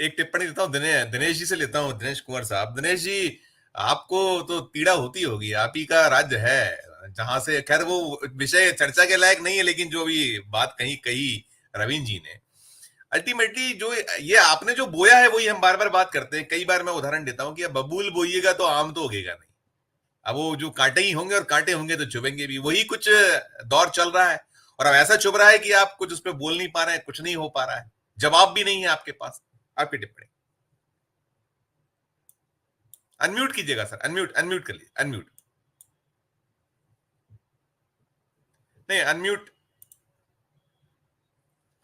एक टिप्पणी देता हूँ, दिनेश जी से लेता हूँ। दिनेश कुंवर साहब, दिनेश जी, आपको तो पीड़ा होती होगी, आप ही का राज्य है जहां से, खैर वो विषय चर्चा के लायक नहीं है, लेकिन जो भी बात कही कही रवीन जी ने, अल्टीमेटली जो ये आपने जो बोया है वही हम बार बार बात करते हैं। कई बार मैं उदाहरण देता हूँ कि अब बबूल बोइएगा तो आम तो उगेगा नहीं। अब वो जो कांटे ही होंगे, और कांटे होंगे तो चुभेंगे भी, वही कुछ दौर चल रहा है। और अब ऐसा चुभ रहा है कि आप कुछ उस पर बोल नहीं पा रहे हैं, कुछ नहीं हो पा रहा है, जवाब भी नहीं है आपके पास। आपकी टिप्पणी। अनम्यूट कीजिएगा सर, अनम्यूट अनम्यूट कर लीजिए, अनम्यूट। नहीं, अनम्यूट।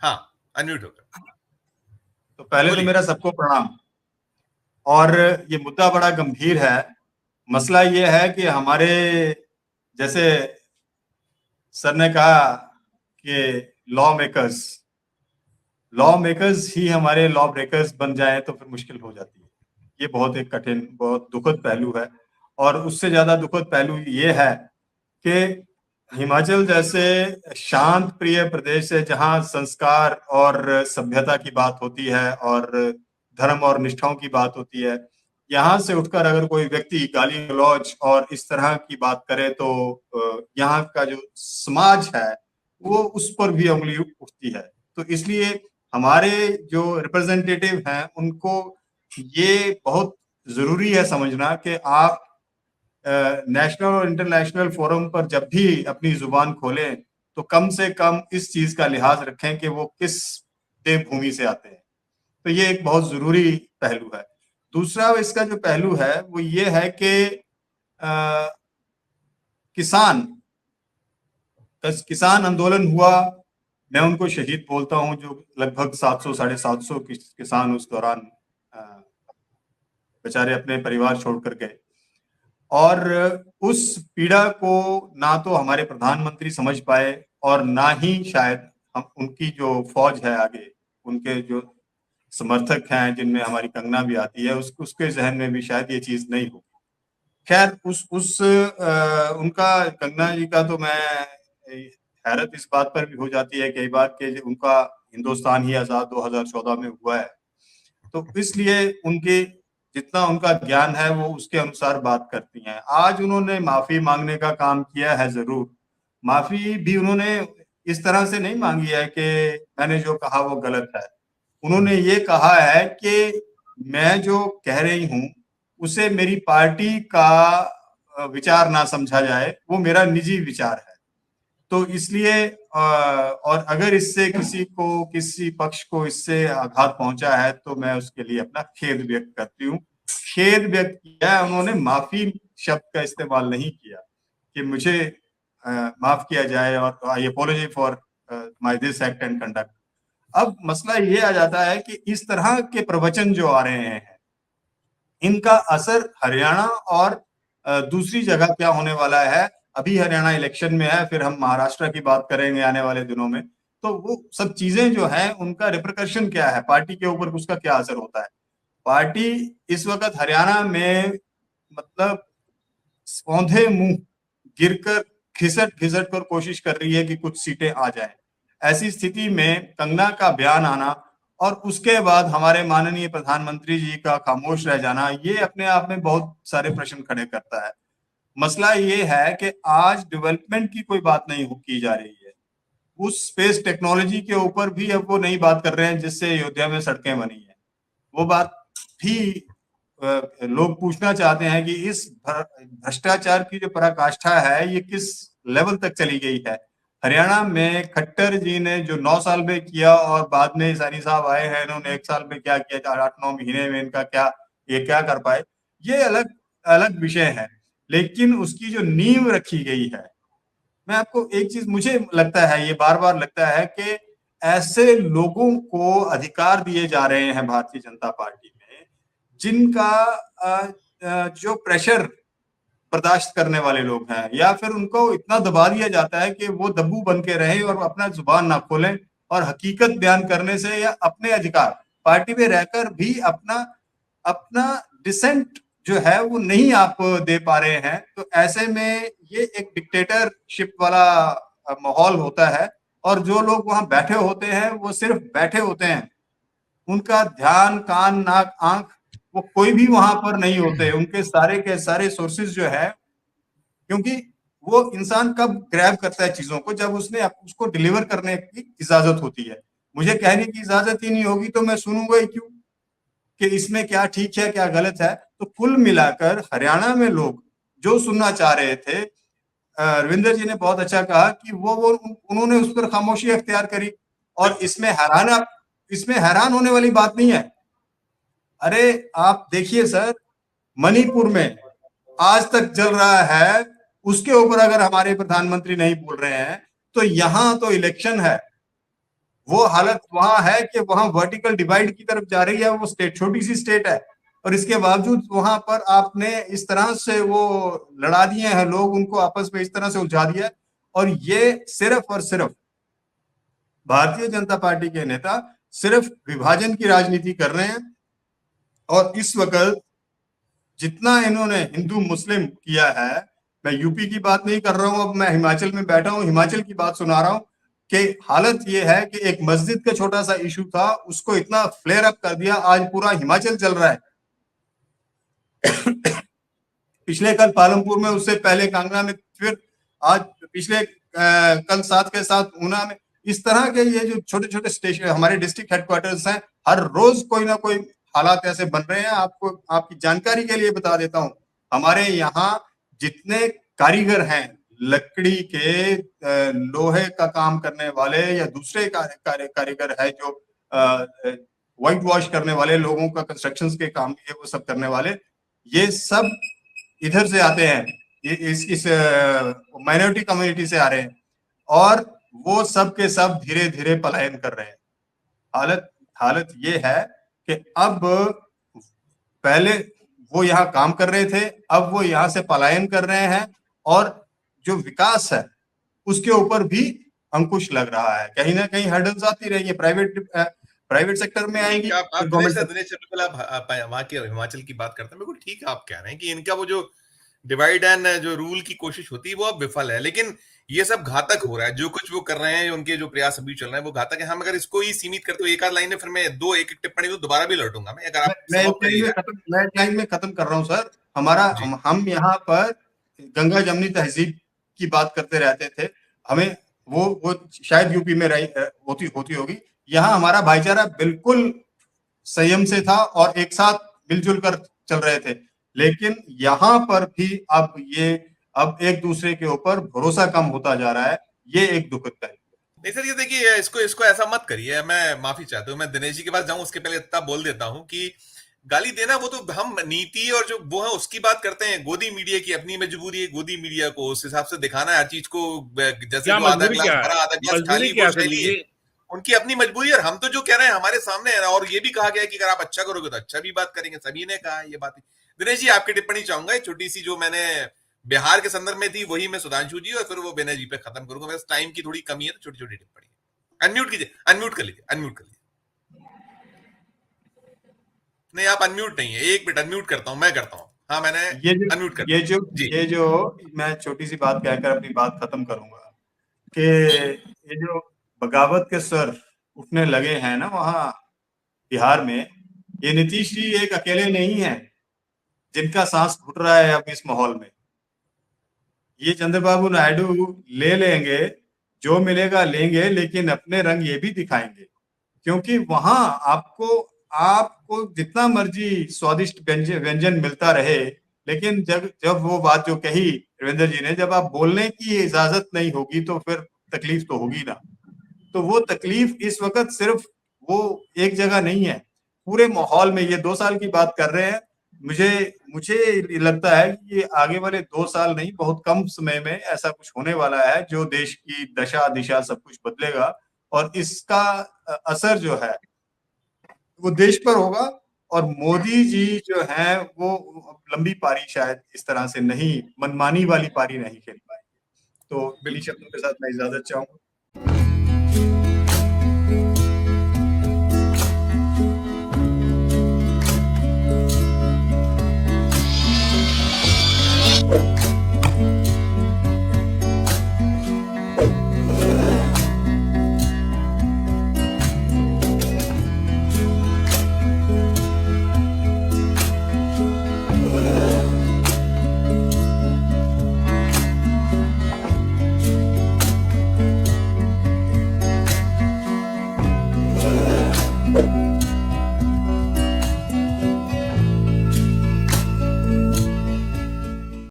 हाँ, अनम्यूट होगा। तो पहले तो बोलिए। मेरा सबको प्रणाम। और ये मुद्दा बड़ा गंभीर है। मसला ये है कि हमारे, जैसे सर ने कहा कि लॉ मेकर्स ही हमारे लॉ ब्रेकर्स बन जाए तो फिर मुश्किल हो जाती है। ये बहुत एक कठिन, बहुत दुखद पहलू है। और उससे ज्यादा दुखद पहलू ये है कि हिमाचल जैसे शांत प्रिय प्रदेश है, जहां संस्कार और सभ्यता की बात होती है और धर्म और निष्ठाओं की बात होती है, यहाँ से उठकर अगर कोई व्यक्ति गाली गलौज और इस तरह की बात करे तो यहाँ का जो समाज है वो उस पर भी उंगली उठती है। तो इसलिए हमारे जो रिप्रेजेंटेटिव हैं उनको ये बहुत जरूरी है समझना कि आप नेशनल और इंटरनेशनल फोरम पर जब भी अपनी जुबान खोलें तो कम से कम इस चीज का लिहाज रखें कि वो किस देवभूमि से आते हैं। तो ये एक बहुत जरूरी पहलू है। दूसरा इसका जो पहलू है वो ये है कि किसान किसान आंदोलन हुआ, मैं उनको शहीद बोलता हूं, जो लगभग 700 750 किसान उस दौरान बेचारे अपने परिवार छोड़कर गए। और उस पीड़ा को ना तो हमारे प्रधानमंत्री समझ पाए और ना ही शायद हम, उनकी जो फौज है आगे, उनके जो समर्थक हैं जिनमें हमारी कंगना भी आती है, उसके जहन में भी शायद ये चीज नहीं होगी। खैर उनका, कंगना जी का, तो मैं हैरत इस बात पर भी हो जाती है कई बार कि उनका हिंदुस्तान ही आजाद 2014 में हुआ है। तो इसलिए उनके जितना उनका ज्ञान है वो उसके अनुसार बात करती हैं। आज उन्होंने माफी मांगने का काम किया है, जरूर। माफी भी उन्होंने इस तरह से नहीं मांगी है कि मैंने जो कहा वो गलत है। उन्होंने ये कहा है कि मैं जो कह रही हूं उसे मेरी पार्टी का विचार ना समझा जाए, वो मेरा निजी विचार है। तो इसलिए और अगर इससे किसी पक्ष को इससे आघात पहुंचा है तो मैं उसके लिए अपना खेद व्यक्त करती हूँ। खेद व्यक्त किया है उन्होंने, माफी शब्द का इस्तेमाल नहीं किया कि मुझे माफ किया जाए और I apology for my this act and conduct. अब मसला ये आ जाता है कि इस तरह के प्रवचन जो आ रहे हैं, इनका असर हरियाणा और दूसरी जगह क्या होने वाला है। अभी हरियाणा इलेक्शन में है, फिर हम महाराष्ट्र की बात करेंगे आने वाले दिनों में। तो वो सब चीजें जो है उनका रिप्रकर्शन क्या है, पार्टी के ऊपर उसका क्या असर होता है। पार्टी इस वक्त हरियाणा में, मतलब औंधे मुंह गिरकर घिसट घिसट कर कोशिश कर रही है कि कुछ सीटें आ जाएं। ऐसी स्थिति में कंगना का बयान आना और उसके बाद हमारे माननीय प्रधानमंत्री जी का खामोश रह जाना, ये अपने आप में बहुत सारे प्रश्न खड़े करता है। मसला ये है कि आज डेवलपमेंट की कोई बात नहीं की जा रही है। उस स्पेस टेक्नोलॉजी के ऊपर भी अब वो नहीं बात कर रहे हैं जिससे अयोध्या में सड़कें बनी है। वो बात भी लोग पूछना चाहते हैं कि इस भ्रष्टाचार की जो पराकाष्ठा है ये किस लेवल तक चली गई है। हरियाणा में खट्टर जी ने जो 9 साल में किया और बाद में सैनी साहब आए हैं, इन्होंने 1 साल में क्या किया, 8-9 महीने में इनका क्या, ये क्या कर पाए, ये अलग अलग विषय है। लेकिन उसकी जो नींव रखी गई है, मैं आपको एक चीज मुझे लगता है, ये बार बार लगता है कि ऐसे लोगों को अधिकार दिए जा रहे हैं भारतीय जनता पार्टी में जिनका जो प्रेशर बर्दाश्त करने वाले लोग हैं, या फिर उनको इतना दबा दिया जाता है कि वो दब्बू बन के रहें और अपना जुबान ना खोलें और हकीकत बयान करने से या अपने अधिकार पार्टी में रहकर भी अपना अपना डिसेंट जो है वो नहीं आप दे पा रहे हैं। तो ऐसे में ये एक डिक्टेटरशिप वाला माहौल होता है और जो लोग वहां बैठे होते हैं वो सिर्फ बैठे होते हैं, उनका ध्यान, कान, नाक, आंख, वो कोई भी वहां पर नहीं होते। उनके सारे के सारे सोर्सेज जो है, क्योंकि वो इंसान कब ग्रैब करता है चीजों को, जब उसने उसको डिलीवर करने की इजाजत होती है। मुझे कहने की इजाजत ही नहीं होगी तो मैं सुनूंगा ही क्यों कि इसमें क्या ठीक है क्या गलत है। तो कुल मिलाकर हरियाणा में लोग जो सुनना चाह रहे थे, रविंदर जी ने बहुत अच्छा कहा कि वो उन्होंने उस पर खामोशी अख्तियार करी। और इसमें हैरान होने वाली बात नहीं है। अरे आप देखिए सर, मणिपुर में आज तक चल रहा है, उसके ऊपर अगर हमारे प्रधानमंत्री नहीं बोल रहे हैं तो यहां तो इलेक्शन है। वो हालत वहां है कि वहां वर्टिकल डिवाइड की तरफ जा रही है। वो स्टेट छोटी सी स्टेट है और इसके बावजूद वहां पर आपने इस तरह से वो लड़ा दिए हैं लोग, उनको आपस में इस तरह से उलझा दिया। और ये सिर्फ और सिर्फ भारतीय जनता पार्टी के नेता सिर्फ विभाजन की राजनीति कर रहे हैं। और इस वक्त जितना इन्होंने हिंदू मुस्लिम किया है, मैं यूपी की बात नहीं कर रहा हूं, अब मैं हिमाचल में बैठा हूं, हिमाचल की बात सुना रहा हूं कि हालत ये है कि एक मस्जिद का छोटा सा इशू था, उसको इतना फ्लेयर अप कर दिया, आज पूरा हिमाचल चल रहा है। पिछले कल पालमपुर में, उससे पहले कांगड़ा में, फिर आज पिछले कल साथ के साथ ऊना में। इस तरह के ये जो छोटे छोटे स्टेशन हमारे डिस्ट्रिक्ट हेडक्वार्टर्स हैं, हर रोज कोई ना कोई हालात ऐसे बन रहे हैं। आपको आपकी जानकारी के लिए बता देता हूं, हमारे यहाँ जितने कारीगर हैं, लकड़ी के लोहे का काम करने वाले या दूसरे कारीगर है जो व्हाइट वॉश करने वाले, लोगों का कंस्ट्रक्शंस के काम ये वो सब करने वाले, ये सब इधर से आते हैं, ये इस माइनॉरिटी कम्युनिटी से आ रहे हैं। और वो सब के सब धीरे धीरे पलायन कर रहे हैं। हालत ये है कि अब पहले वो यहाँ काम कर रहे थे, अब वो यहाँ से पलायन कर रहे हैं और जो विकास है उसके ऊपर भी अंकुश लग रहा है। कहीं ना कहीं हर्डल्स आती रही है, प्राइवेट सेक्टर में आएंगी, आप दिनेश गवर्नमेंट। दिनेश बिल्कुल आप वहां के हिमाचल की बात करते हैं, बिल्कुल ठीक है। आप कह रहे हैं कि इनका वो जो डिवाइड एंड जो रूल की कोशिश होती है वो अब विफल है, लेकिन ये सब घातक हो रहा है। जो कुछ वो कर रहे हैं, उनके जो प्रयास अभी चल रहे हैं वो घातक है। हम अगर इसको ही सीमित करते हो एक आध लाइन में, फिर मैं दो एक एक टिप्पणी तो दोबारा भी लौटूंगा मैं, अगर आप मैं समाप्त करिएगा। एक लाइन में खत्म कर रहा हूँ सर। हमारा जी हम यहाँ पर गंगा जमनी तहजीब की बात करते रहते थे। हमें वो शायद यूपी में रही होती होगी। यहाँ हमारा भाईचारा बिल्कुल संयम से था और एक साथ मिलजुल कर चल रहे थे। लेकिन यहाँ पर भी अब एक दूसरे के ऊपर भरोसा कम होता जा रहा है। ये एक दुखद पहलू। नहीं सर, ये देखिए, इसको इसको ऐसा मत करिए। मैं माफी चाहता हूँ, मैं दिनेश जी के पास जाऊं उसके पहले इतना बोल देता हूँ कि गाली देना वो तो हम नीति और जो वो है उसकी बात करते हैं। गोदी मीडिया की अपनी मजबूरी है, गोदी मीडिया को उस हिसाब से दिखाना है हर चीज को। जैसे क्या जो आधा मजबूरी ग्लास क्या है? भरा आधा ग्लास मजबूरी खाली, वो क्या है सर शैली है ये? उनकी अपनी मजबूरी है। और हम तो जो कह रहे हैं हमारे सामने है ना, और ये भी कहा गया है कि अगर आप अच्छा करोगे तो अच्छा भी बात करेंगे, सभी ने कहा ये बात। दिनेश जी आपकी टिप्पणी चाहूंगा, छोटी सी जो मैंने बिहार के संदर्भ में थी वही मैं सुधांशु जी और फिर वो विनय जी पे खत्म करूंगा। मेरे टाइम की थोड़ी कमी है तो छोटी छोटी टिप्पणी। अनम्यूट कीजिए, अनम्यूट कर लीजिए, अनम्यूट कर लीजिए। नहीं आप अनम्यूट नहीं है, एक मिनट अनम्यूट करता हूं, मैं करता हूं। हाँ मैंने ये जो अनम्यूट कर ये जो जी। ये जो मैं छोटी सी बात कहकर अपनी बात खत्म करूंगा कि ये जो बगावत के स्वर उठने लगे हैं ना वहां बिहार में, ये नीतीश जी एक अकेले नहीं है जिनका सांस घुट रहा है अब इस माहौल में। ये चंद्रबाबू नायडू ले लेंगे, जो मिलेगा लेंगे, लेकिन अपने रंग ये भी दिखाएंगे। क्योंकि वहां आपको आपको जितना मर्जी स्वादिष्ट व्यंजन मिलता रहे, लेकिन जब जब वो बात जो कही रविंद्र जी ने, जब आप बोलने की इजाजत नहीं होगी तो फिर तकलीफ तो होगी ना। तो वो तकलीफ इस वक्त सिर्फ वो एक जगह नहीं है, पूरे माहौल में। ये 2 साल की बात कर रहे हैं। मुझे मुझे लगता है कि ये आगे वाले 2 साल नहीं, बहुत कम समय में ऐसा कुछ होने वाला है जो देश की दशा दिशा सब कुछ बदलेगा। और इसका असर जो है वो देश पर होगा। और मोदी जी जो है वो लंबी पारी शायद इस तरह से नहीं, मनमानी वाली पारी नहीं खेल पाएंगे। तो इन्हीं बिल्कुल। शब्दों के साथ मैं इजाजत चाहूंगा।